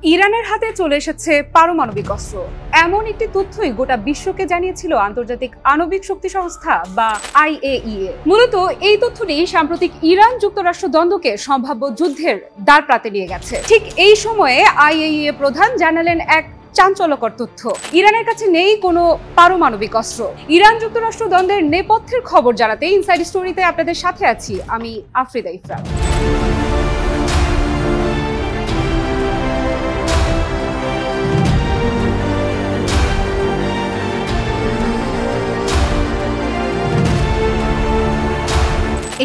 ইরানের হাতে চলে এসেছে পারমাণবিক অস্ত্র, এমন একটি তথ্যই গোটা বিশ্বকে জানিয়েছিল আন্তর্জাতিক আণবিক শক্তি সংস্থা বা IAEA। মূলত এই তথ্যটি সাম্প্রতিক ইরান যুক্তরাষ্ট্র দ্বন্দ্বকে সম্ভাব্য যুদ্ধের দ্বারপ্রান্তে নিয়ে গেছে। ঠিক এই সময়ে IAEA প্রধান জানালেন এক চাঞ্চল্যকর তথ্য। ইরানের কাছে নেই কোনো পারমাণবিক অস্ত্র। ইরান যুক্তরাষ্ট্র দ্বন্দ্বের নেপথ্যের খবর জানাতে ইনসাইড স্টোরিতে আপনাদের সাথে আছি আমি আফ্রিদা ইফরাত।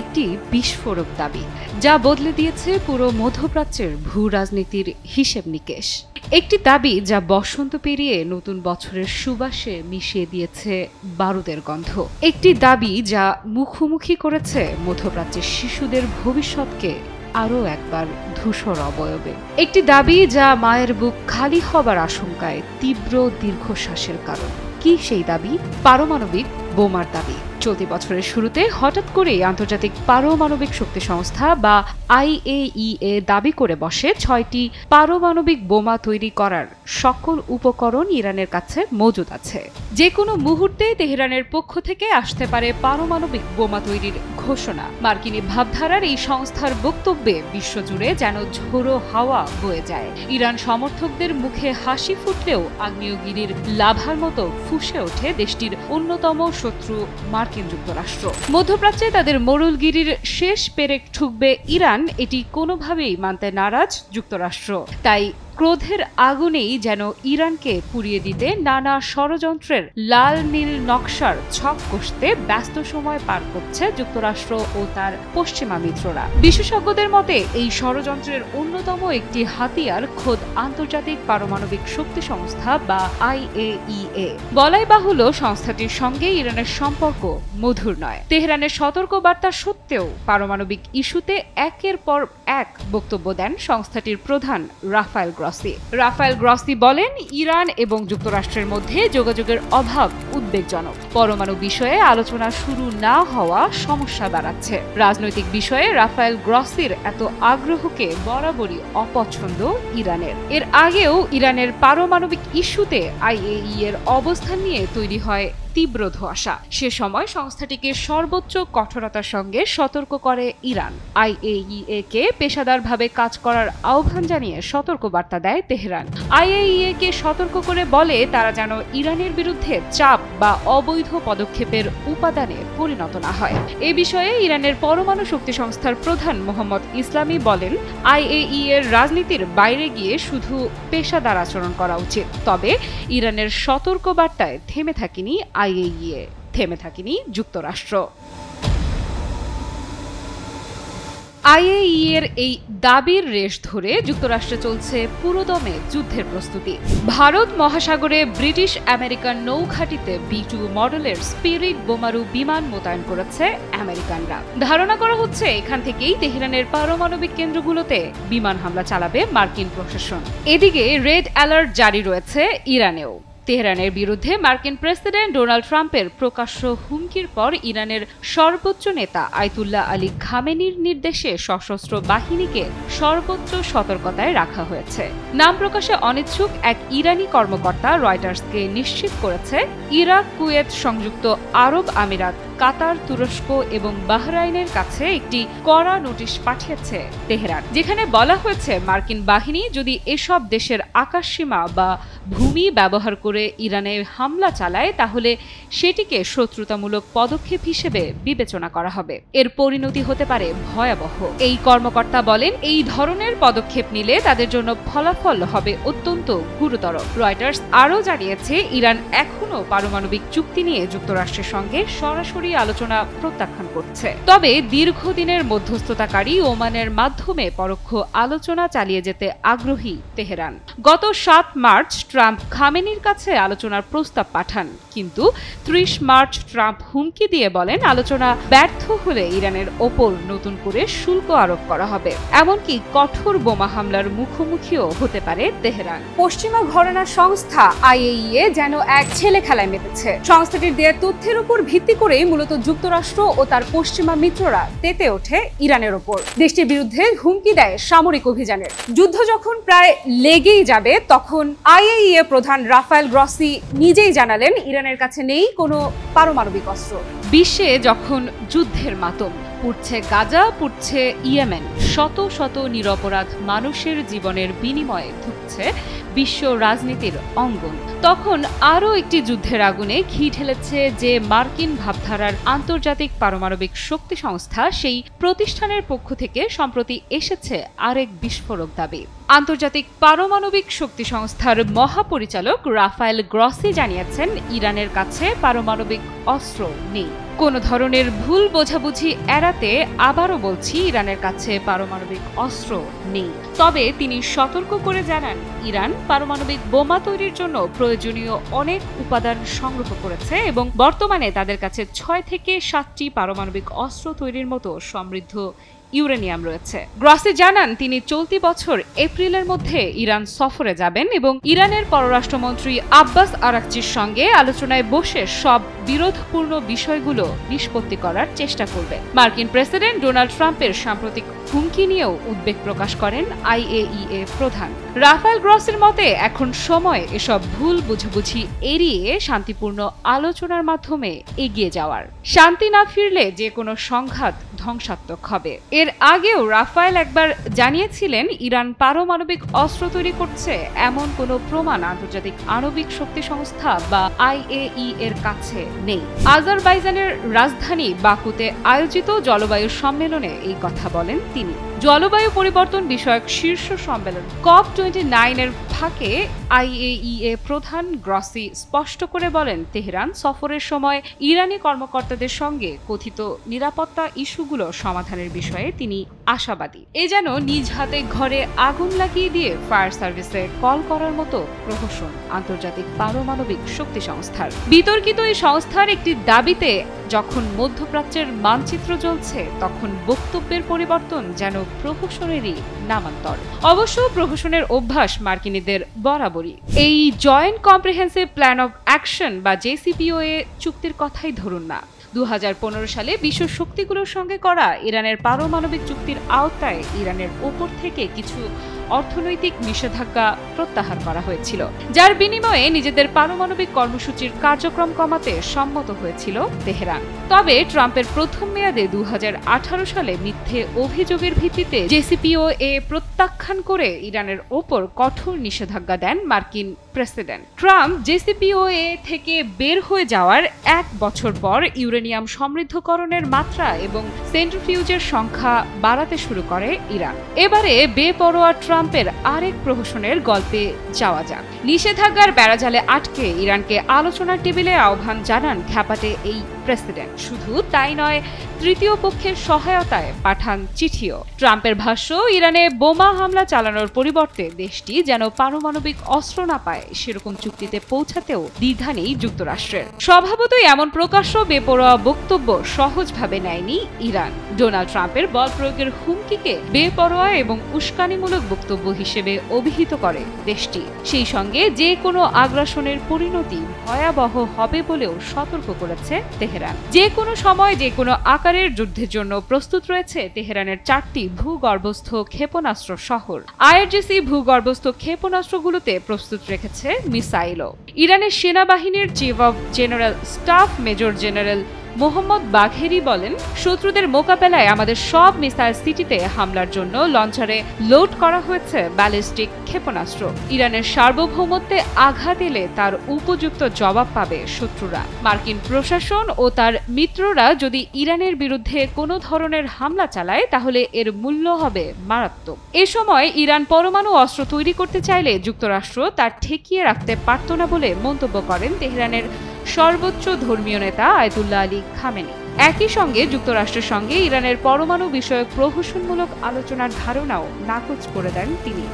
একটি বিস্ফোরক দাবি যা বদলে দিয়েছে পুরো মধ্যপ্রাচ্যের ভূ রাজনীতির হিসেব নিকেশ। একটি দাবি যা বসন্ত পেরিয়ে নতুন বছরের সুবাসে মিশিয়ে দিয়েছে বারুদের গন্ধ। একটি দাবি যা মুখোমুখি করেছে মধ্যপ্রাচ্যের শিশুদের ভবিষ্যৎকে আরও একবার ধূসর অবয়বে। একটি দাবি যা মায়ের বুক খালি হবার আশঙ্কায় তীব্র দীর্ঘশ্বাসের কারণ। কি সেই দাবি? পারমাণবিক বোমার দাবি। চলতি বছরের শুরুতে হঠাৎ করেই আন্তর্জাতিক পারমাণবিক শক্তি সংস্থা বা IAEA দাবি করে বসে 6টি পারমাণবিক বোমা তৈরি করার সকল উপকরণ ইরানের কাছে মজুদ আছে। যে কোনো মুহূর্তে তেহরানের পক্ষ থেকে আসতে পারে পারমাণবিক বোমা তৈরির ঘোষণা। মার্কিনী ভাবধারার এই সংস্থার বক্তব্যে বিশ্বজুড়ে যেন ঝোড়ো হাওয়া বয়ে যায়। ইরান সমর্থকদের মুখে হাসি ফুটলেও আগ্নেয়গিরির লাভার মতো ফুঁসে ওঠে দেশটির অন্যতম শত্রু মার্কিন যুক্তরাষ্ট্র। মধ্যপ্রাচ্যে তাদের মোড়লগিরির শেষ পেরেক ঠুকবে ইরান, এটি কোনোভাবেই মানতে নারাজ যুক্তরাষ্ট্র। তাই ক্রোধের আগুনেই যেন ইরানকে পুড়িয়ে দিতে নানা ষড়যন্ত্রের লাল নীল নকশার ছক কষতে ব্যস্ত সময় পার করছে যুক্তরাষ্ট্র ও তার পশ্চিমা মিত্ররা। বিশেষজ্ঞদের মতে এই ষড়যন্ত্রের অন্যতম একটি হাতিয়ার খোদ আন্তর্জাতিক পারমাণবিক শক্তি সংস্থা বা IAEA। বলাই বাহুল্য সংস্থাটির সঙ্গে ইরানের সম্পর্ক মধুর নয়। তেহরানের সতর্ক বার্তা সত্ত্বেও পারমাণবিক ইস্যুতে একের পর এক বক্তব্য দেন সংস্থাটির প্রধান রাফায়েল গ্রসি বলেন, ইরান এবং যুক্তরাষ্ট্রের মধ্যে যোগাযোগের অভাব উদ্বেগজনক। পরমাণু বিষয়ে আলোচনা শুরু না হওয়া সমস্যা বাড়াচ্ছে। রাজনৈতিক বিষয়ে রাফায়েল গ্রসির এত আগ্রহকে বরাবরই অপছন্দ ইরানের। এর আগেও ইরানের পারমাণবিক ইস্যুতে IAEA এর অবস্থান নিয়ে তৈরি হয় তীব্র ধোঁয়াশা। সে সময় সংস্থাটিকে সর্বোচ্চ কঠোরতার সঙ্গে সতর্ক করে ইরান। IAEA কে পেশাদারভাবে কাজ করার আহ্বান জানিয়ে সতর্ক বার্তা দেয় তেহরান। IAEA কে সতর্ক করে বলে তারা যেন ইরানের বিরুদ্ধে চাপ বা অবৈধ পদক্ষেপের উপাদানে পরিণত না হয়। এ বিষয়ে ইরানের পরমাণু শক্তি সংস্থার প্রধান মোহাম্মদ ইসলামী বলেন, IAEA এর রাজনীতির বাইরে গিয়ে শুধু পেশাদার আচরণ করা উচিত। তবে ইরানের সতর্ক বার্তায় থেমে থাকেনি IAEA, থেমে থাকেনি যুক্তরাষ্ট্র। IAEA এর এই দাবির রেশ ধরে যুক্তরাষ্ট্রে চলছে পুরোদমে যুদ্ধের প্রস্তুতি। ভারত মহাসাগরে ব্রিটিশ আমেরিকান নৌঘাঁটিতে B2 মডেলের স্পিরিট বোমারু বিমান মোতায়েন করেছে আমেরিকানরা। ধারণা করা হচ্ছে এখান থেকেই তেহরানের পারমাণবিক কেন্দ্রগুলোতে বিমান হামলা চালাবে মার্কিন প্রশাসন। এদিকে রেড অ্যালার্ট জারি রয়েছে ইরানেও। তেহরানের বিরুদ্ধে মার্কিন প্রেসিডেন্ট ডোনাল্ড ট্রাম্পের প্রকাশ্য হুমকির পর ইরানের সর্বোচ্চ নেতা আয়াতুল্লাহ আলী খামেনির নির্দেশে সশস্ত্র বাহিনীকে সর্বোচ্চ সতর্কতায় রাখা হয়েছে। নাম প্রকাশে অনিচ্ছুক এক ইরানি কর্মকর্তা রয়টার্সকে নিশ্চিত করেছে, ইরাক, কুয়েত, সংযুক্ত আরব আমিরাত, কাতার, তুরস্ক এবং বাহরাইনের কাছে একটি কড়া নোটিশ পাঠিয়েছে তেহরান, যেখানে বলা হয়েছে মার্কিন বাহিনী যদি এসব দেশের আকাশসীমা বা ভূমি ব্যবহার করে ইরানে হামলা চালায় তাহলে সেটিকে শত্রুতামূলক পদক্ষেপ হিসেবে বিবেচনা করা হবে। এর পরিণতি হতে পারে ভয়াবহ। এই কর্মকর্তা বলেন, এই ধরনের পদক্ষেপ নিলে তাদের জন্য ফলাফল হবে অত্যন্ত গুরুতর। রয়টার্স আরও জানিয়েছে, ইরান এখনও পারমাণবিক চুক্তি নিয়ে যুক্তরাষ্ট্রের সঙ্গে সরাসরি আলোচনা প্রত্যাখ্যান করছে। তবে দীর্ঘদিনের মধ্যস্থতাকারী ওমানের মাধ্যমে পরোক্ষ আলোচনা চালিয়ে যেতে আগ্রহী তেহরান। গত 7 মার্চ ট্রাম্প খামেনির কাছে কাছে আলোচনার প্রস্তাব পাঠান, কিন্তু 30 মার্চ ট্রাম্প হুমকি দিয়ে বলেন আলোচনা ব্যর্থ হলে ইরানের ওপর নতুন করে শুল্ক আরোপ করা হবে, এমনকি কঠোর বোমা হামলার মুখোমুখিও হতে পারে তেহরান। পশ্চিমা ঘরানার সংস্থা IAEA যেন এক ছেলে খেলায় মেতেছে। সংস্থাটির দেয়া তথ্যের উপর ভিত্তি করেই মূলত যুক্তরাষ্ট্র ও তার পশ্চিমা মিত্ররা তেতে ওঠে ইরানের ওপর। দেশটির বিরুদ্ধে হুমকি দেয় সামরিক অভিযানের। যুদ্ধ যখন প্রায় লেগেই যাবে তখন IAEA প্রধান রাফায়েল গ্রসি নিজেই জানালেন ইরানের কাছে নেই কোনো পারমাণবিক অস্ত্র। বিশ্বে যখন যুদ্ধের মাতম, পুড়ছে গাজা, পুড়ছে ইয়েমেন, শত শত নিরপরাধ মানুষের জীবনের বিনিময়ে ধুঁকছে বিশ্ব রাজনীতির অঙ্গন, তখন আরও একটি যুদ্ধের আগুনে ঘি ঢেলেছে যে মার্কিন ভাবধারার আন্তর্জাতিক পারমাণবিক শক্তি সংস্থা, সেই প্রতিষ্ঠানের পক্ষ থেকে সম্প্রতি এসেছে আরেক বিস্ফোরক দাবি। আন্তর্জাতিক পারমাণবিক শক্তি সংস্থার মহাপরিচালক রাফায়েল গ্রসি জানিয়েছেন ইরানের কাছে পারমাণবিক অস্ত্র নেই। কোনো ধরনের ভুল বোঝাবুঝি এড়াতে আবারও বলছি, ইরানের কাছে পারমাণবিক অস্ত্র নেই। তবে তিনি সতর্ক করে জানান ইরান পারমাণবিক বোমা তৈরির জন্য প্রয়োজনীয় অনেক উপাদান সংগ্রহ করেছে এবং বর্তমানে তাদের কাছে 6 থেকে 7টি পারমাণবিক অস্ত্র তৈরির মতো সমৃদ্ধ ইউরেনিয়াম রয়েছে। গ্রসি জানান তিনি চলতি বছর এপ্রিলের মধ্যে ইরান সফরে যাবেন এবং ইরানের পররাষ্ট্রমন্ত্রী আব্বাস আরাকচির সঙ্গে আলোচনায় বসে সব বিরোধপূর্ণ বিষয়গুলো নিষ্পত্তি করার চেষ্টা করবেন। মার্কিন প্রেসিডেন্ট ডোনাল্ড ট্রাম্পের সাম্প্রতিক হুমকি নিয়েও উদ্বেগ প্রকাশ করেন IAEA প্রধান। রাফায়েল গ্রসির মতে এখন সময় এসব ভুল বুঝাবুঝি এড়িয়ে শান্তিপূর্ণ আলোচনার মাধ্যমে এগিয়ে যাওয়ার। শান্তি না ফিরলে যে কোনো সংঘাত ধ্বংসাত্মক হবে। এর আগেও রাফায়েল একবার জানিয়েছিলেন ইরান পারমাণবিক অস্ত্র তৈরি করছে এমন কোনো প্রমাণ আন্তর্জাতিক আণবিক শক্তি সংস্থা বা IAEA এর কাছে নেই। আজারবাইজানের রাজধানী বাকুতে আয়োজিত জলবায়ু সম্মেলনে এই কথা বলেন তিনি। জলবায়ু পরিবর্তন বিষয়ক শীর্ষ সম্মেলন COP29 এর ফাঁকে IAEA প্রধান গ্রসি স্পষ্ট করে বলেন তেহরান সফরের সময় ইরানি কর্মকর্তাদের সঙ্গে কথিত নিরাপত্তা ইস্যুগুলো সমাধানের বিষয়ে তিনি আশাবাদী। এ যেন নিজ হাতে ঘরে আগুন লাগিয়ে দিয়ে ফায়ার সার্ভিসে কল করার মতো প্রহসন আন্তর্জাতিক পারমাণবিক শক্তি সংস্থার। বিতর্কিত এই সংস্থার একটি দাবিতে যখন মধ্যপ্রাচ্যের মানচিত্র জ্বলছে তখন বক্তব্যের পরিবর্তন যেন প্রহসনেরই নামান্তর। অবশ্য প্রহসনের অভ্যাস মার্কিনীদের বরাবরই। এই joint comprehensive plan of action বা JCPOA চুক্তির কথাই ধরুন না, 2015 সালে বিশ্ব শক্তিগুলোর সঙ্গে করা ইরানের পারমাণবিক চুক্তির আওতায় ইরানের ওপর থেকে কিছু অর্থনৈতিক নিষেধাজ্ঞা প্রত্যাহার করা হয়েছিল, যার বিনিময়ে নিজেদের পারমাণবিক কর্মসূচির কার্যক্রম কমাতে সম্মত হয়েছিল তেহরান। তবে ট্রাম্পের প্রথম মেয়াদে 2018 সালে মিথ্যে অভিযোগের ভিত্তিতে JCPOA প্রত্যাখ্যান করে ইরানের ওপর কঠোর নিষেধাজ্ঞা দেন মার্কিন প্রেসিডেন্ট ট্রাম্প। JCPOA থেকে বের হয়ে যাওয়ার 1 বছর পর ইউরেনিয়াম সমৃদ্ধকরণের মাত্রা এবং সেন্ট্রিফিউজের সংখ্যা বাড়াতে শুরু করে ইরান। এবারে বেপরোয়া ট্রাম্পের আরেক প্রহসনের গল্পে যাওয়া যাক। নিষেধাজ্ঞার বেড়াজালে আটকে ইরানকে আলোচনার টেবিলে আহ্বান জানান খ্যাপাটে এই প্রেসিডেন্ট। শুধু তাই নয়, তৃতীয় পক্ষের সহায়তায় পাঠান চিঠিও। ট্রাম্পের ভাষ্য, ইরানে বোমা হামলা চালানোর পরিবর্তে দেশটি যেন পারমাণবিক অস্ত্র না পায় সেরকম চুক্তিতে পৌঁছাতেও দ্বিধা নেই যুক্তরাষ্ট্রের। স্বভাবতই এমন প্রকাশ্য বেপরোয়া বক্তব্য সহজভাবে নেয়নি ইরান। ডোনাল্ড ট্রাম্পের বল প্রয়োগের হুমকিকে বেপরোয়া এবং উস্কানিমূলক বক্তব্য হিসেবে অভিহিত করে দেশটি। সেই সঙ্গে যে কোনো আগ্রাসনের পরিণতি ভয়াবহ হবে বলেও সতর্ক করেছে তেহরান। যে কোনো সময় যে কোনো আকারের যুদ্ধের জন্য প্রস্তুত রয়েছে তেহরানের 4টি ভূগর্ভস্থ ক্ষেপণাস্ত্র শহর। IRGC ভূগর্ভস্থ ক্ষেপণাস্ত্রগুলোতে প্রস্তুত রেখেছে মিসাইলও। ইরানের সেনাবাহিনীর chief of general staff major general Mohammad বাঘেরি বলেন, শত্রুদের মোকাবেলায় আমাদের সব মিসাইল সিটিতে হামলার জন্য লঞ্চারে লোড করা হয়েছে ব্যালিস্টিক ক্ষেপণাস্ত্র। ইরানের সার্বভৌমত্বে আঘাত এলে তার উপযুক্ত জবাব পাবে শত্রুরা। মার্কিন প্রশাসন ও তার মিত্ররা যদি ইরানের বিরুদ্ধে কোনো ধরনের হামলা চালায় তাহলে এর মূল্য হবে মারাত্মক। এ সময় ইরান পরমাণু অস্ত্র তৈরি করতে চাইলে যুক্তরাষ্ট্র তার ঠেকিয়ে রাখতে পারত না বলে মন্তব্য করেন তেহরানের সর্বোচ্চ ধর্মীয় নেতা আয়াতুল্লাহ আলী খামেনি। একই সঙ্গে যুক্তরাষ্ট্রের সঙ্গে ইরানের পরমাণু বিষয়ক প্রহসনমূলক আলোচনার ধারণাও নাকচ করে দেন তিনি।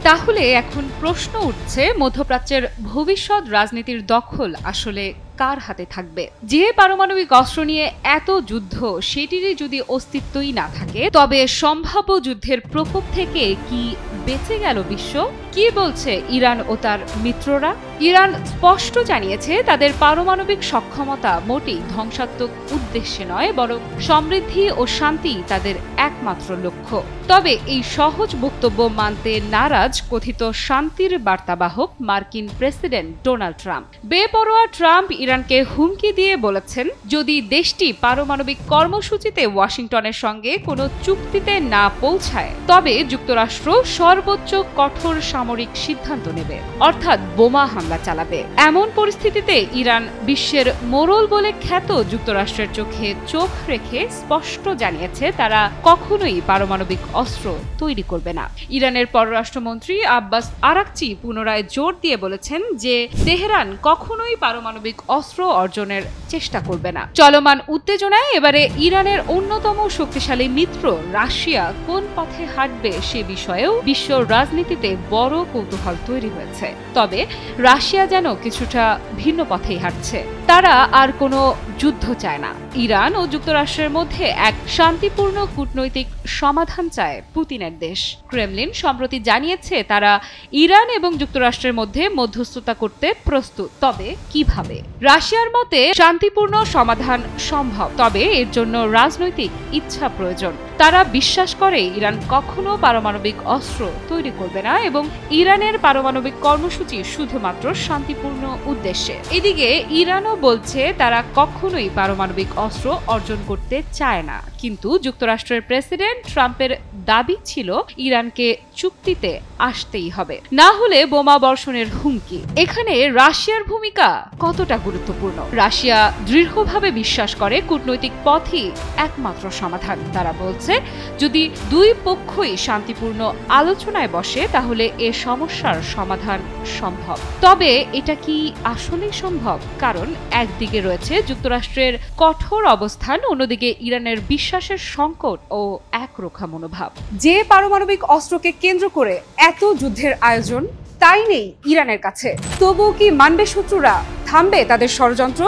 তাহলে এখন প্রশ্ন উঠছে, মধ্যপ্রাচ্যের ভবিষ্যৎ রাজনীতির দখল আসলে কার হাতে থাকবে? যে পারমাণবিক অস্ত্র নিয়ে এত যুদ্ধ, সেটিরই যদি অস্তিত্বই না থাকে, তবে সম্ভাব্য যুদ্ধের প্রকোপ থেকে কি বেঁচে গেল বিশ্ব? কি বলছে ইরান ও তার মিত্ররা? ইরান স্পষ্ট জানিয়েছে তাদের পারমাণবিক সক্ষমতা মোটেই ধ্বংসাত্মক উদ্দেশ্যে নয়, বরং সমৃদ্ধি ও শান্তি তাদের একমাত্র লক্ষ্য। তবে এই সহজ বক্তব্য মানতে নারাজ কথিত শান্তির বার্তাবাহক মার্কিন প্রেসিডেন্ট ডোনাল্ড ট্রাম্প। বেপরোয়া ট্রাম্প ইরানকে হুমকি দিয়ে বলেছেন, যদি দেশটি পারমাণবিক কর্মসূচিতে ওয়াশিংটনের সঙ্গে কোনো চুক্তিতে না পৌঁছায়, তবে যুক্তরাষ্ট্র সর্বোচ্চ কঠোর সামরিক সিদ্ধান্ত নেবে, অর্থাৎ বোমা হামলা চালাবে। এমন পরিস্থিতিতে ইরান বিশ্বের মোড়ল বলে খ্যাত যুক্তরাষ্ট্রের চোখে চোখ রেখে স্পষ্ট জানিয়েছে তারা কখনোই পারমাণবিক অস্ত্র তৈরি করবে না। ইরানের পররাষ্ট্রমন্ত্রী আব্বাস আরাকচি পুনরায় জোর দিয়ে বলেছেন যে তেহরান কখনোই পারমাণবিক অস্ত্র অর্জনের চেষ্টা করবে না। চলমান উত্তেজনায় এবারে ইরানের অন্যতম শক্তিশালী মিত্র রাশিয়া কোন পথে হাঁটবে সে বিষয়েও বিশ্ব রাজনীতিতে বড় কৌতূহল তৈরি হয়েছে। তবে রাশিয়া যেন কিছুটা ভিন্ন পথেই হাঁটছে। তারা আর কোনো যুদ্ধ চায় না। ইরান ও যুক্তরাষ্ট্রের মধ্যে এক শান্তিপূর্ণ কূটনৈতিক সমাধান চায় পুতিনের দেশ। ক্রেমলিন সম্প্রতি জানিয়েছে তারা ইরান এবং যুক্তরাষ্ট্রের মধ্যে মধ্যস্থতা করতে প্রস্তুত। তবে কিভাবে? রাশিয়ার মতে শান্তিপূর্ণ সমাধান সম্ভব, তবে এর জন্য রাজনৈতিক ইচ্ছা প্রয়োজন। তারা বিশ্বাস করে ইরান কখনো পারমাণবিক অস্ত্র তৈরি করবে না এবং ইরানের পারমাণবিক কর্মসূচি শুধুমাত্র শান্তিপূর্ণ উদ্দেশ্যে। এদিকে ইরানও বলছে তারা কখনোই পারমাণবিক অস্ত্র অর্জন করতে চায় না, কিন্তু যুক্তরাষ্ট্রের প্রেসিডেন্ট ট্রাম্পের দাবি ছিল ইরানকে চুক্তিতে আসতেই হবে, না হলে বোমা বর্ষণের হুমকি। এখানে রাশিয়ার ভূমিকা কতটা গুরুত্বপূর্ণ? রাশিয়া দৃঢ়ভাবে বিশ্বাস করে কূটনৈতিক পথই একমাত্র সমাধান। তারা বলছে যদি দুই পক্ষই শান্তিপূর্ণ আলোচনায় বসে তাহলে এ সমস্যার সমাধান সম্ভব। তবে এটা কি আসলেই সম্ভব? কারণ একদিকে রয়েছে যুক্তরাষ্ট্রের কঠোর অবস্থান, অন্যদিকে ইরানের বিশ্বাসের সংকট ও একরোখা মনোভাব। যে পারমাণবিক অস্ত্রকে কেন্দ্র করে এত যুদ্ধের আয়োজন, তাই নেই ইরানের কাছে। তবুও কি মানবে শত্রুরা? থামবে তাদের ষড়যন্ত্র?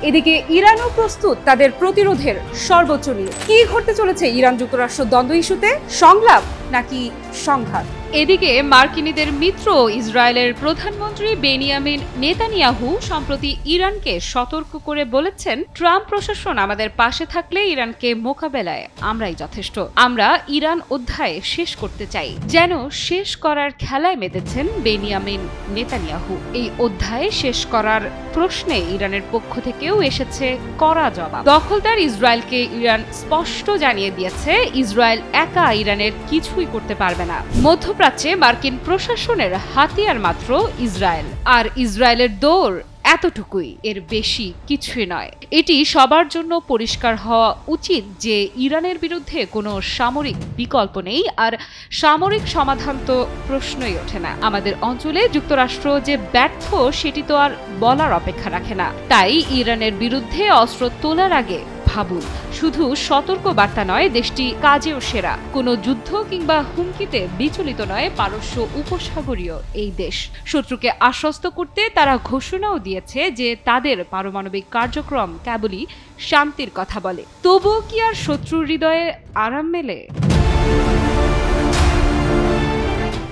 এদিকে ইরানও প্রস্তুত তাদের প্রতিরোধের সর্বোচ্চ নিয়ে। কি ঘটতে চলেছে ইরান যুক্তরাষ্ট্র দ্বন্দ্ব ইস্যুতে? সংলাপ নাকি সংঘাত? এদিকে মার্কিনীদের মিত্র ইসরায়েলের প্রধানমন্ত্রী বেনিয়ামিন নেতানিয়াহু সম্প্রতি ইরানকে সতর্ক করে বলেছেন, ট্রাম্প প্রশাসন আমাদের পাশে থাকলে ইরানকে মোকাবেলায় আমরাই যথেষ্ট। আমরা ইরান অধ্যায় শেষ করতে চাই। যেন শেষ করার খেলায় মেতেছেন বেনিয়ামিন নেতানিয়াহু। এই অধ্যায় শেষ করার প্রশ্নে ইরানের পক্ষ থেকেও এসেছে কড়া জবাব। দখলদার ইসরায়েলকে ইরান স্পষ্ট জানিয়ে দিয়েছে ইসরায়েল একা ইরানের কিছুই করতে পারবে না। মধ্যপ্রাচ্যে মার্কিন প্রশাসনের হাতিয়ার মাত্র ইসরায়েল, আর ইসরায়েলের দৌড় এতটুকুই, এর বেশি কিছুই নয়। এটি সবার জন্য পরিষ্কার হওয়া উচিত যে ইরানের বিরুদ্ধে কোনো সামরিক বিকল্প নেই, আর সামরিক সমাধান তো প্রশ্নই ওঠে না। আমাদের অঞ্চলে যুক্তরাষ্ট্র যে ব্যর্থ সেটি তো আর বলার অপেক্ষা রাখে না। তাই ইরানের বিরুদ্ধে অস্ত্র তোলার আগে ভাবুন। শুধু সতর্ক বার্তা নয়, দেশটি কাজেও সেরা। কোনো যুদ্ধ কিংবা হুমকিতে বিচলিত নয় পারস্য উপসাগরীয় এই দেশ। শত্রুকে আশ্বস্ত করতে তারা ঘোষণাও দিয়েছে যে তাদের পারমাণবিক কার্যক্রম কেবলই শান্তির কথা বলে। তবুও কি আর শত্রুর হৃদয়ে আরাম মেলে?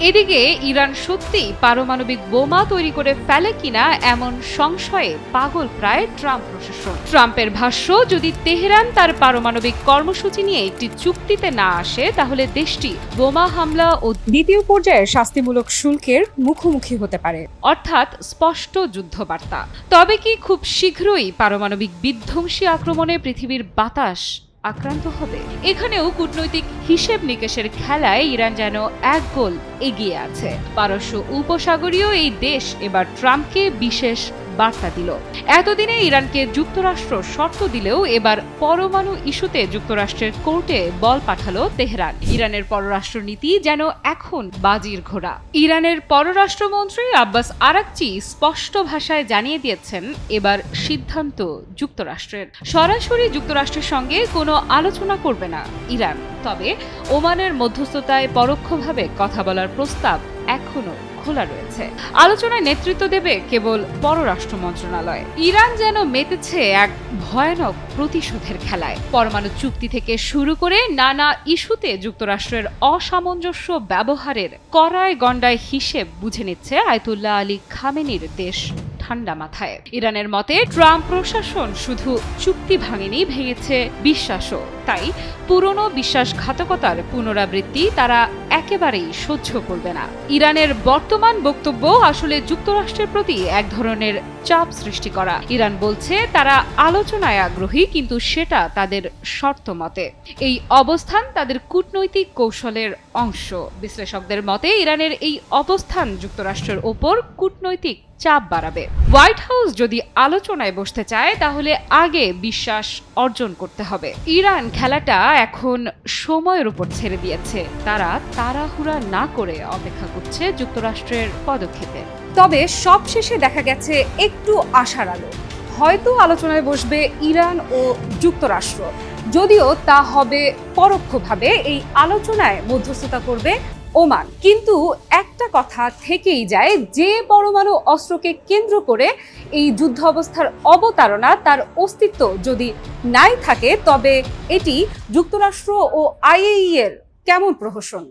এদিকে ইরান সত্যি পারমাণবিক বোমা তৈরি করে ফেলে কিনা এমন সংশয়ে পাগল প্রায় ট্রাম্প প্রশাসন। ট্রাম্পের ভাষ্য, যদি তেহরান তার পারমাণবিক কর্মসূচি নিয়ে একটি চুক্তিতে না আসে তাহলে দেশটি বোমা হামলা ও দ্বিতীয় পর্যায়ের শাস্তিমূলক শুল্কের মুখোমুখি হতে পারে, অর্থাৎ স্পষ্ট যুদ্ধবার্তা। তবে কি খুব শীঘ্রই পারমাণবিক বিধ্বংসী আক্রমণে পৃথিবীর বাতাস আক্রান্ত হবে? এখানেও কূটনৈতিক হিসেব নিকেশের খেলায় ইরান যেন এক গোল এগিয়ে আছে। পারস্য উপসাগরীয় এই দেশ এবার ট্রাম্পকে বিশেষ বার্তা দিল। এতদিনে ইরানকে যুক্তরাষ্ট্র শর্ত দিলেও এবার পরমাণু ইস্যুতে যুক্তরাষ্ট্রের কোর্টে বল পাঠালো তেহরান। ইরানের পররাষ্ট্রনীতি যেন এখন বাজির ঘোড়া। ইরানের পররাষ্ট্রমন্ত্রী আব্বাস আরাকচি স্পষ্ট ভাষায় জানিয়ে দিয়েছেন এবার সিদ্ধান্ত যুক্তরাষ্ট্রের। সরাসরি যুক্তরাষ্ট্রের সঙ্গে কোনো আলোচনা করবে না ইরান, তবে ওমানের মধ্যস্থতায় পরোক্ষভাবে কথা বলার প্রস্তাব এখনো খোলা রয়েছে। আলোচনায় নেতৃত্ব দেবে কেবল পররাষ্ট্র মন্ত্রণালয়। ইরান যেন মেতেছে এক ভয়ানক প্রতিশোধের খেলায়। পরমাণু চুক্তি থেকে শুরু করে নানা ইস্যুতে যুক্তরাষ্ট্রের অসামঞ্জস্য ব্যবহারের কড়ায় গণ্ডায় হিসেব বুঝে নিচ্ছে আয়াতুল্লাহ আলী খামেনির দেশ ঠান্ডা মাথায়। ইরানের মতে ট্রাম্প প্রশাসন শুধু চুক্তি ভাঙেনি, ভেঙেছে বিশ্বাসও। তাই পুরনো বিশ্বাসঘাতকতার পুনরাবৃত্তি তারা একেবারেই সহ্য করবে না। ইরানের বর্তমান বক্তব্য আসলে যুক্তরাষ্ট্রের প্রতি এক ধরনের চাপ সৃষ্টি করা। ইরান বলছে তারা আলোচনায় আগ্রহী, কিন্তু সেটা তাদের শর্ত মতে। এই অবস্থান তাদের কূটনৈতিক কৌশলের অংশ। বিশ্লেষকদের মতে ইরানের এই অবস্থান যুক্তরাষ্ট্রের ওপর কূটনৈতিক চাপ বাড়াবে। হোয়াইট হাউস যদি আলোচনায় বসতে চায় তাহলে আগে বিশ্বাস অর্জন করতে হবে। ইরান খেলাটা এখন সময়ের উপর ছেড়ে দিয়েছে। তারা তাড়াহুড়া না করে অপেক্ষা করছে যুক্তরাষ্ট্রের পদক্ষেপে। তবে সবশেষে দেখা গেছে একটু আশার আলো। হয়তো আলোচনায় বসবে ইরান ও যুক্তরাষ্ট্র, যদিও তা হবে পরোক্ষভাবে। এই আলোচনায় মধ্যস্থতা করবে ওমান। কিন্তু একটা কথা থেকেই যায়, যে পরমাণু অস্ত্রকে কেন্দ্র করে এই যুদ্ধ অবস্থার অবতারণা, তার অস্তিত্ব যদি নাই থাকে, তবে এটি যুক্তরাষ্ট্র ও আইএই এর কেমন প্রহসন।